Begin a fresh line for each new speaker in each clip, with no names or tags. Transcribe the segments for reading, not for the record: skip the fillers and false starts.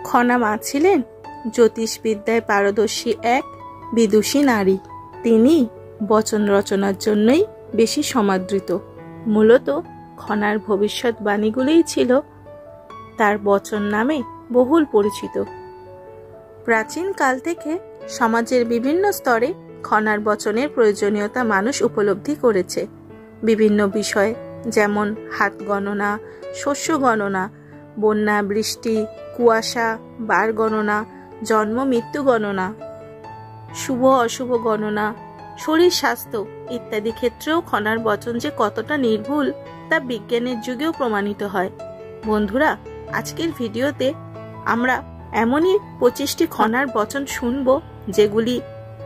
খনা মা ছিলেন জ্যোতিষবিদ্যায় পারদর্শী এক বিদুষী নারী। তিনি বচন রচনার জন্যই বেশি সমাদৃত। মূলত খনার ভবিষ্যৎবাণীগুলিই ছিল তার বচন নামে বহুল পরিচিত। প্রাচীন কাল থেকে সমাজের বিভিন্ন স্তরে খনার বচনের প্রয়োজনীয়তা মানুষ উপলব্ধি করেছে। বিভিন্ন বিষয় যেমন হাত গণনা, শস্য গণনা, বন্যা বৃষ্টি, কুয়াশা, বার গণনা, জন্ম মৃত্যু গণনা, শুভ অশুভ গণনা, শরীর স্বাস্থ্য ইত্যাদি ক্ষেত্রেও খনার বচন যে কতটা নির্ভুল তা বিজ্ঞানের যুগেও প্রমাণিত হয়। বন্ধুরা, আজকের ভিডিওতে আমরা এমনই 25টি খনার বচন শুনব যেগুলি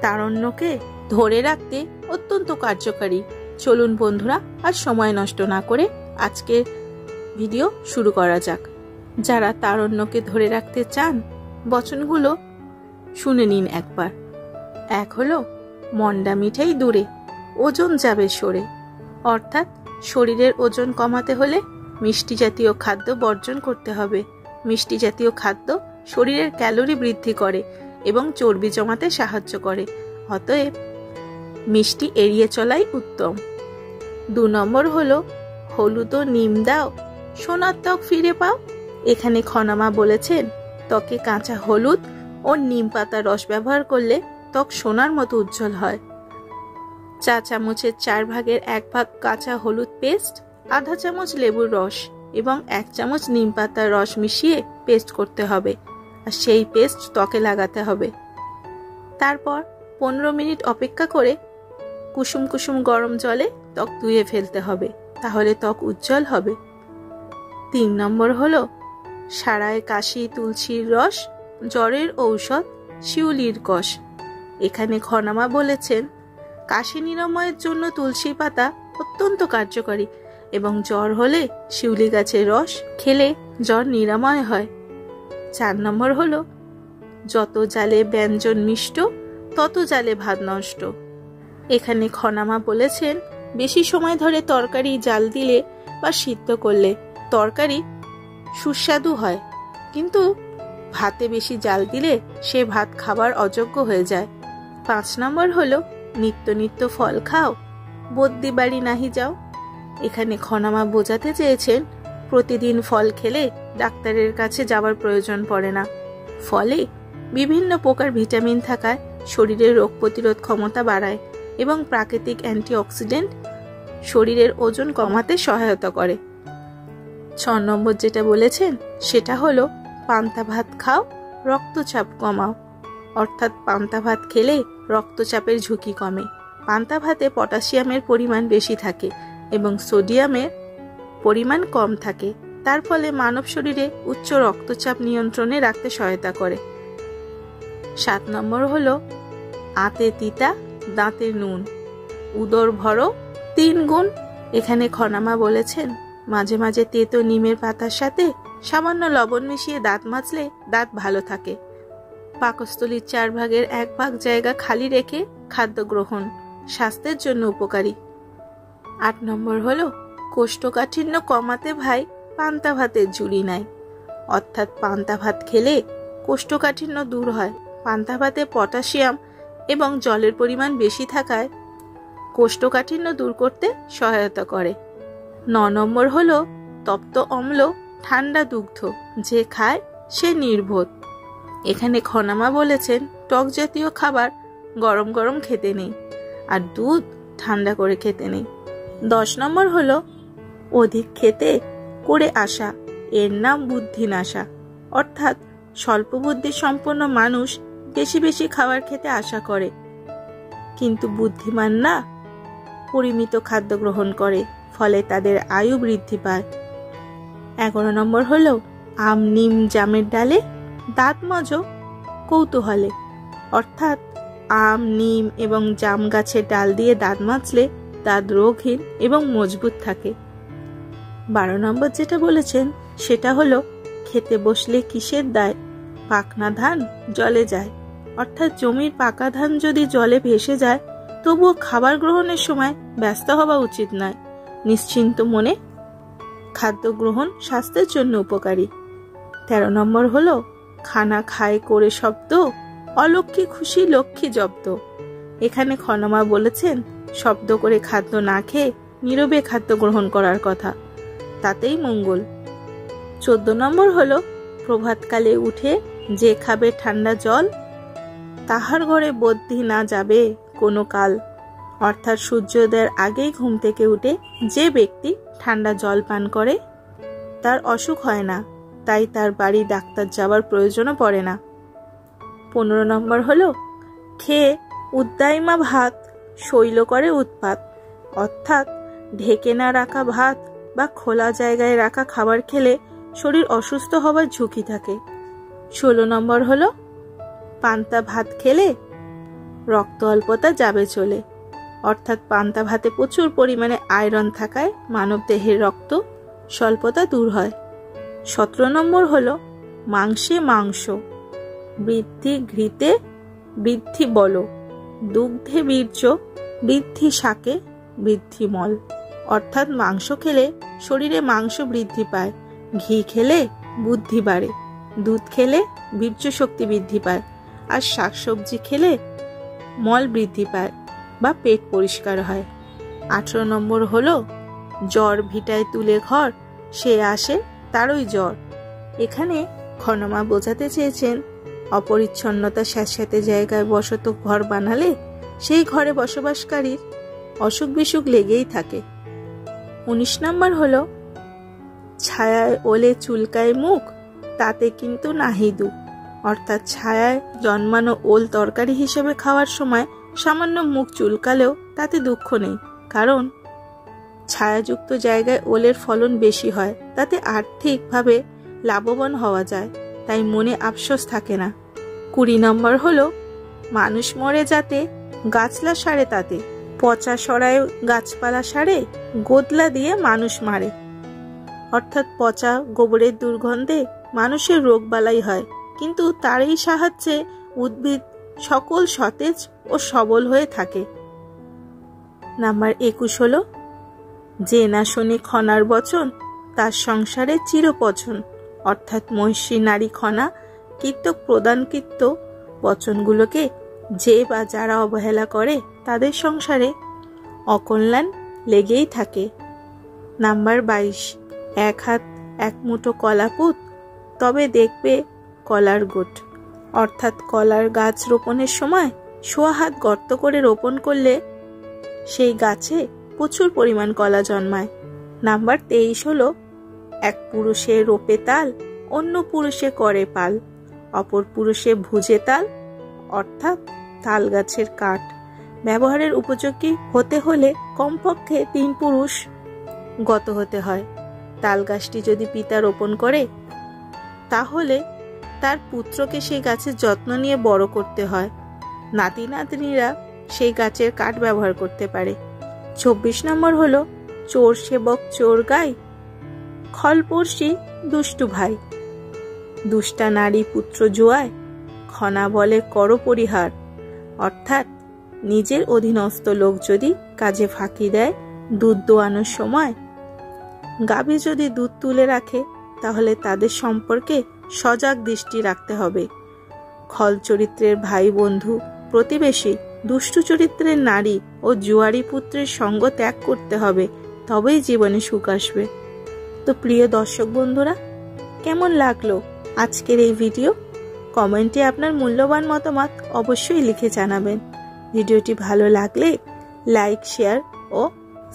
তারণ্যকে ধরে রাখতে অত্যন্ত কার্যকারী। চলুন বন্ধুরা, আর সময় নষ্ট না করে আজকের ভিডিও শুরু করা যাক। যারা তারণ্যকে ধরে রাখতে চান বচনগুলো শুনে নিন একবার। এক হলো মন্ডা মিঠাই দূরে, ওজন যাবে সরে। অর্থাৎ শরীরের ওজন কমাতে হলে মিষ্টি জাতীয় খাদ্য বর্জন করতে হবে। মিষ্টি জাতীয় খাদ্য শরীরের ক্যালোরি বৃদ্ধি করে এবং চর্বি জমাতে সাহায্য করে। অতএব মিষ্টি এড়িয়ে চলাই উত্তম। 2 নম্বর হলো হলুদ ও নিম দাও, সোনার ত্বক ফিরে পাও। এখানে খনামা বলেছেন ত্বকে কাঁচা হলুদ ও নিম পাতার রস ব্যবহার করলে ত্বক সোনার মতো উজ্জ্বল হয়। 4 চামচের 4 ভাগের 1 ভাগ কাঁচা হলুদ পেস্ট, আধা চামচ লেবুর রস এবং 1 চামচ নিম পাতার রস মিশিয়ে পেস্ট করতে হবে, আর সেই পেস্ট ত্বকে লাগাতে হবে। তারপর 15 মিনিট অপেক্ষা করে কুসুম কুসুম গরম জলে ত্বক ধুয়ে ফেলতে হবে, তাহলে ত্বক উজ্জ্বল হবে। 3 নম্বর হলো সারায় কাশি তুলসীর রস, জ্বরের ঔষধ শিউলির কষ। এখানে খনামা বলেছেন কাশি নিরাময়ের জন্য তুলসী পাতা অত্যন্ত কার্যকরী এবং জ্বর হলে শিউলি গাছের রস খেলে জ্বর নিরাময় হয়। 4 নম্বর হলো যত জালে ব্যঞ্জন মিষ্ট, তত জালে ভাত নষ্ট। এখানে খনামা বলেছেন বেশি সময় ধরে তরকারি জাল দিলে বা সিদ্ধ করলে তরকারি সুস্বাদু হয়, কিন্তু ভাতে বেশি জাল দিলে সে ভাত খাবার অযোগ্য হয়ে যায়। 5 নম্বর হলো নিত্য নিত্য ফল খাও, বদ্যি বাড়ি নাহি যাও। এখানে খনামা বোঝাতে চেয়েছেন প্রতিদিন ফল খেলে ডাক্তারের কাছে যাওয়ার প্রয়োজন পড়ে না। ফলে বিভিন্ন প্রকার ভিটামিন থাকায় শরীরের রোগ প্রতিরোধ ক্ষমতা বাড়ায় এবং প্রাকৃতিক অ্যান্টিঅক্সিডেন্ট শরীরের ওজন কমাতে সহায়তা করে। 6 নম্বর যেটা বলেছেন সেটা হলো পান্তা ভাত খাও, রক্তচাপ কমাও। অর্থাৎ পান্তা ভাত খেলে রক্তচাপের ঝুঁকি কমে। পান্তা ভাতে পটাশিয়ামের পরিমাণ বেশি থাকে এবং সোডিয়ামের পরিমাণ কম থাকে, তার ফলে মানব শরীরে উচ্চ রক্তচাপ নিয়ন্ত্রণে রাখতে সহায়তা করে। 7 নম্বর হলো আতে তিতা দাঁতের নুন, উদর ভরো 3 গুণ। এখানে খনামা বলেছেন মাঝে মাঝে তেতো নিমের পাতার সাথে সামান্য লবণ মিশিয়ে দাঁত মাজলে দাঁত ভালো থাকে। পাকস্থলীর 4 ভাগের 1 ভাগ জায়গা খালি রেখে খাদ্য গ্রহণ স্বাস্থ্যের জন্য উপকারী। 8 নম্বর হলো কোষ্ঠকাঠিন্য কমাতে ভাই পান্তা ভাতের জুড়ি নাই। অর্থাৎ পান্তা ভাত খেলে কোষ্ঠকাঠিন্য দূর হয়। পান্তা ভাতে পটাশিয়াম এবং জলের পরিমাণ বেশি থাকায় কোষ্ঠকাঠিন্য দূর করতে সহায়তা করে। 9 নম্বর হলো তপ্ত অম্ল ঠান্ডা দুগ্ধ, যে খায় সে নির্বোধ। এখানে খনামা বলেছেন টক জাতীয় খাবার গরম গরম খেতে নেই, আর দুধ ঠান্ডা করে খেতে নেই। 10 নম্বর হলো অধিক খেতে করে আসা, এর নাম বুদ্ধিনাশা। অর্থাৎ স্বল্প বুদ্ধি সম্পন্ন মানুষ বেশি বেশি খাবার খেতে আশা করে, কিন্তু বুদ্ধিমান না পরিমিত খাদ্য গ্রহণ করে, ফলে তাদের আয়ু বৃদ্ধি পায়। 11 নম্বর হলো আম নিম জামের ডালে দাঁত মাজো কৌতূহলে। অর্থাৎ আম নিম এবং জাম গাছের ডাল দিয়ে দাঁত মাজলে দাঁত রোগহীন এবং মজবুত থাকে। 12 নম্বর যেটা বলেছেন সেটা হলো খেতে বসলে কিসের দায়, পাকনা ধান জলে যায়। অর্থাৎ জমির পাকা ধান যদি জলে ভেসে যায় তবুও খাবার গ্রহণের সময় ব্যস্ত হওয়া উচিত নয়। নিশ্চিন্ত মনে খাদ্য গ্রহণ স্বাস্থ্যের জন্য উপকারী। 13 নম্বর হলো খানা খায় করে শব্দ, অলক্ষ্মী খুশি লক্ষ্মী জব্দ। এখানে খনমা বলেছেন শব্দ করে খাদ্য না খেয়ে নীরবে খাদ্য গ্রহণ করার কথা, তাতেই মঙ্গল। 14 নম্বর হলো প্রভাতকালে উঠে যে খাবে ঠান্ডা জল, তাহার ঘরে বদ্ধি না যাবে কোনো কাল। অর্থাৎ সূর্যোদয়ের আগেই ঘুম থেকে উঠে যে ব্যক্তি ঠান্ডা জল পান করে তার অসুখ হয় না, তাই তার বাড়ি ডাক্তার যাবার প্রয়োজনও পড়ে না। 15 নম্বর হলো খেয়ে উদ্দাইমা ভাত শৈল করে উৎপাত। অর্থাৎ ঢেকে না রাখা ভাত বা খোলা জায়গায় রাখা খাবার খেলে শরীর অসুস্থ হওয়ার ঝুঁকি থাকে। 16 নম্বর হলো পান্তা ভাত খেলে রক্ত অল্পতা যাবে চলে। অর্থাৎ পান্তা ভাতে প্রচুর পরিমাণে আয়রন থাকায় মানব দেহের রক্ত স্বল্পতা দূর হয়। 17 নম্বর হলো মাংসে মাংস, বৃদ্ধি ঘৃতে বৃদ্ধি বল, দুগ্ধে বীর্য বৃদ্ধি শাকে বৃদ্ধি মল। অর্থাৎ মাংস খেলে শরীরে মাংস বৃদ্ধি পায়, ঘি খেলে বুদ্ধি বাড়ে, দুধ খেলে বীর্য শক্তি বৃদ্ধি পায়, আর শাকসবজি খেলে মল বৃদ্ধি পায় বা পেট পরিষ্কার হয়। 18 নম্বর হলো জ্বর ভিটায় তুলে ঘর, সে আসে তারই জ্বর। এখানে খনমা বোঝাতে চেয়েছেন অপরিচ্ছন্নতা স্যাঁতস্যাঁতে জায়গায় বসত ঘর বানালে সেই ঘরে বসবাসকারীর অসুখ বিসুখ লেগেই থাকে। 19 নম্বর হলো ছায়ায় ওলে চুলকায় মুখ, তাতে কিন্তু নাহি দুঃখ। অর্থাৎ ছায়ায় জন্মানো ওল তরকারি হিসেবে খাওয়ার সময় সামান্য মুখ চুলকালেও তাতে দুঃখ নেই, কারণ ছায়াযুক্ত জায়গায় ওলের ফলন বেশি হয়, তাতে আর্থিকভাবে লাভবান হওয়া যায়, তাই মনে আফসোস থাকে না। 20 নম্বর হলো মানুষ মরে যাতে গাছলা সারে তাতে, পচা সরায় গাছপালা সারে গোদলা দিয়ে মানুষ মারে। অর্থাৎ পচা গোবরের দুর্গন্ধে মানুষের রোগ বালাই হয়, কিন্তু তারই সাহায্যে উদ্ভিদ সকল সতেজ ও সবল হয়ে থাকে। নাম্বার 21 হলো যে না শোনে খনার বচন, তার সংসারে চিরপচন। অর্থাৎ মহিষী নারী খনা কীর্তক প্রদানকৃত বচনগুলোকে যে বা যারা অবহেলা করে তাদের সংসারে অকল্যাণ লেগেই থাকে। নাম্বার 22 এক হাত এক মুঠো কলাপুত, তবে দেখবে কলার গোট। অর্থাৎ কলার গাছ রোপণের সময় 1.5 হাত গর্ত করে রোপণ করলে সেই গাছে প্রচুর পরিমাণ কলা জন্মায়। নাম্বার 23 হলো এক পুরুষে রোপে তাল, অন্য পুরুষে করে পাল, অপর পুরুষে ভুজে তাল। অর্থাৎ তাল গাছের কাঠ ব্যবহারের উপযোগী হতে হলে কমপক্ষে 3 পুরুষ গত হতে হয়। তাল গাছটি যদি পিতা রোপণ করে তাহলে তার পুত্রকে সেই গাছের যত্ন নিয়ে বড় করতে হয়, নাতি নাতনিরা সেই গাছের কাঠ ব্যবহার করতে পারে। 24 নম্বর হলো চোর সেবক চোর গাই, খলপর্ষি দুষ্টু ভাই, দুষ্টা নারী পুত্র জুয়ায়, খনা বলে কর পরিহার। অর্থাৎ নিজের অধীনস্থ লোক যদি কাজে ফাঁকি দেয়, দুধ দোয়ানোর সময় গাভী যদি দুধ তুলে রাখে তাহলে তাদের সম্পর্কে সজাগ দৃষ্টি রাখতে হবে। খল চরিত্রের ভাই বন্ধু প্রতিবেশী, দুষ্টু চরিত্রের নারী ও জুয়ারি পুত্রের সঙ্গ ত্যাগ করতে হবে, তবেই জীবনে সুখ আসবে। তো প্রিয় দর্শক বন্ধুরা, কেমন লাগলো আজকের এই ভিডিও? কমেন্টে আপনার মূল্যবান মতামত অবশ্যই লিখে জানাবেন। ভিডিওটি ভালো লাগলে লাইক, শেয়ার ও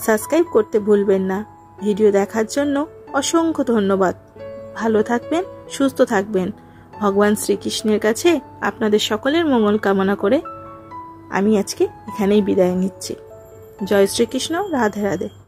সাবস্ক্রাইব করতে ভুলবেন না। ভিডিও দেখার জন্য অসংখ্য ধন্যবাদ। ভালো থাকবেন, সুস্থ থাকবেন। ভগবান শ্রীকৃষ্ণের কাছে আপনাদের সকলের মঙ্গল কামনা করে আমি আজকে এখানেই বিদায় নিচ্ছি। জয় শ্রীকৃষ্ণ, রাধে রাধে।